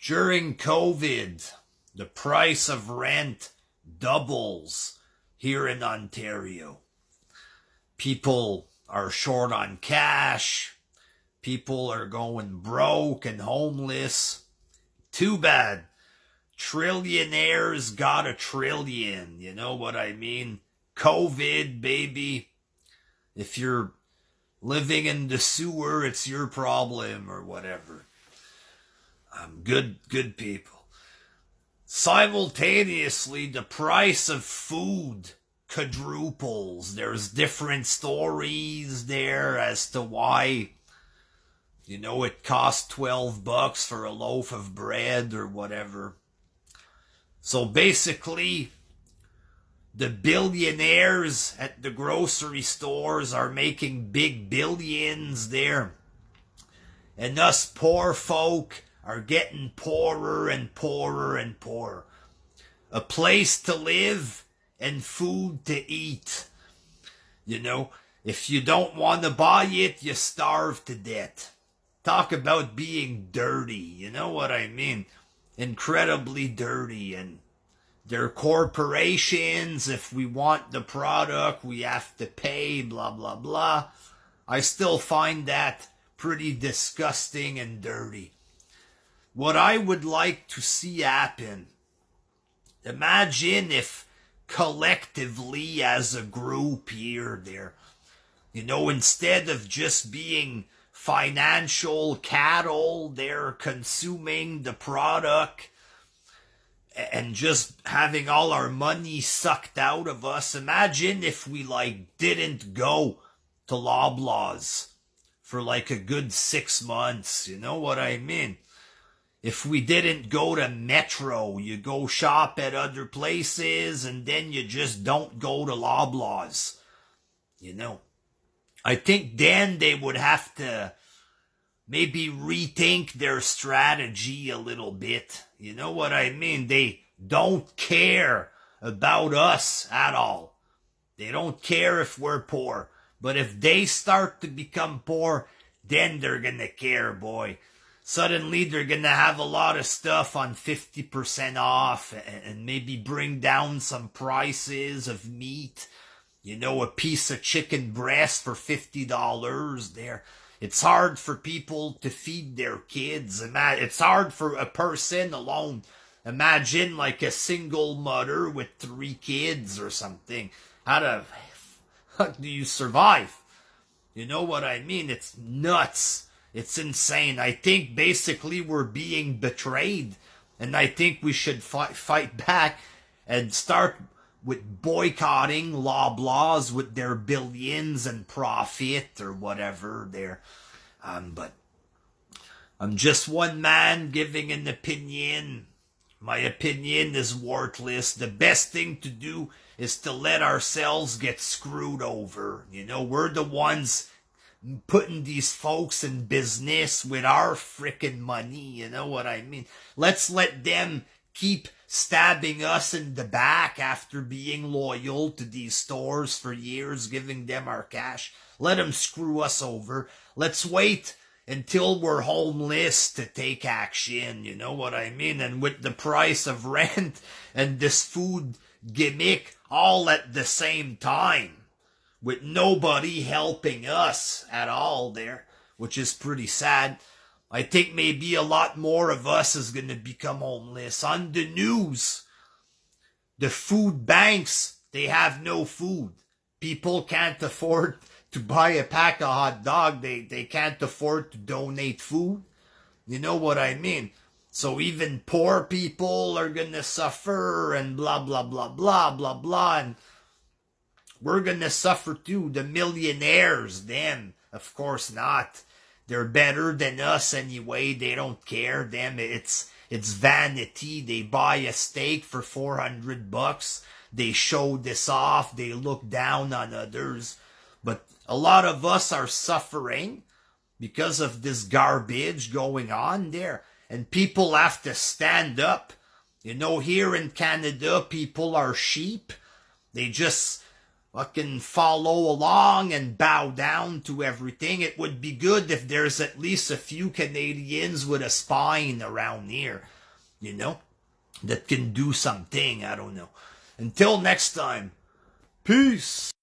During COVID, the price of rent doubles here in Ontario. People are short on cash. People are going broke and homeless. Too bad. Trillionaires got a trillion. You know what I mean? COVID, baby. If you're living in the sewer, it's your problem or whatever. Good people. Simultaneously, the price of food quadruples. There's different stories there as to why, it costs $12 for a loaf of bread or whatever. So basically, the billionaires at the grocery stores are making big billions there. And us poor folk are getting poorer and poorer and poorer. A place to live and food to eat. If you don't want to buy it, you starve to death. Talk about being dirty, you know what I mean? Incredibly dirty. And they're corporations. If we want the product, we have to pay, blah, blah, blah. I still find that pretty disgusting and dirty. What I would like to see happen, imagine if collectively as a group here, instead of just being financial cattle, they're consuming the product and just having all our money sucked out of us. Imagine if we didn't go to loblaws for a good 6 months. You know what I mean? If we didn't go to Metro, you go shop at other places and then you just don't go to loblaws. I think then they would have to maybe rethink their strategy a little bit. You know what I mean? They don't care about us at all. They don't care if we're poor. But if they start to become poor, then they're gonna care, boy. Suddenly they're gonna have a lot of stuff on 50% off and maybe bring down some prices of meat. A piece of chicken breast for $50 there. It's hard for people to feed their kids. It's hard for a person alone. Imagine a single mother with 3 kids or something. How the fuck do you survive? You know what I mean? It's nuts. It's insane. I think basically we're being betrayed. And I think we should fight back and start with boycotting loblaws with their billions and profit or whatever there. But I'm just one man giving an opinion. My opinion is worthless. The best thing to do is to let ourselves get screwed over. We're the ones putting these folks in business with our frickin' money. You know what I mean? Let's let them keep stabbing us in the back after being loyal to these stores for years, giving them our cash. Let them screw us over. Let's wait until we're homeless to take action. You know what I mean? And with the price of rent and this food gimmick all at the same time, with nobody helping us at all there, which is pretty sad. I think maybe a lot more of us is going to become homeless. On the news, the food banks, they have no food. People can't afford to buy a pack of hot dog. They can't afford to donate food. You know what I mean? So even poor people are going to suffer and blah, blah, blah, blah, blah, blah. And we're going to suffer too. The millionaires, them, of course not. They're better than us anyway. They don't care. Them, it's vanity. They buy a steak for $400. They show this off. They look down on others. But a lot of us are suffering because of this garbage going on there. And people have to stand up. Here in Canada, people are sheep. They just fucking follow along and bow down to everything. It would be good if there's at least a few Canadians with a spine around here, you know, that can do something. I don't know. Until next time, peace.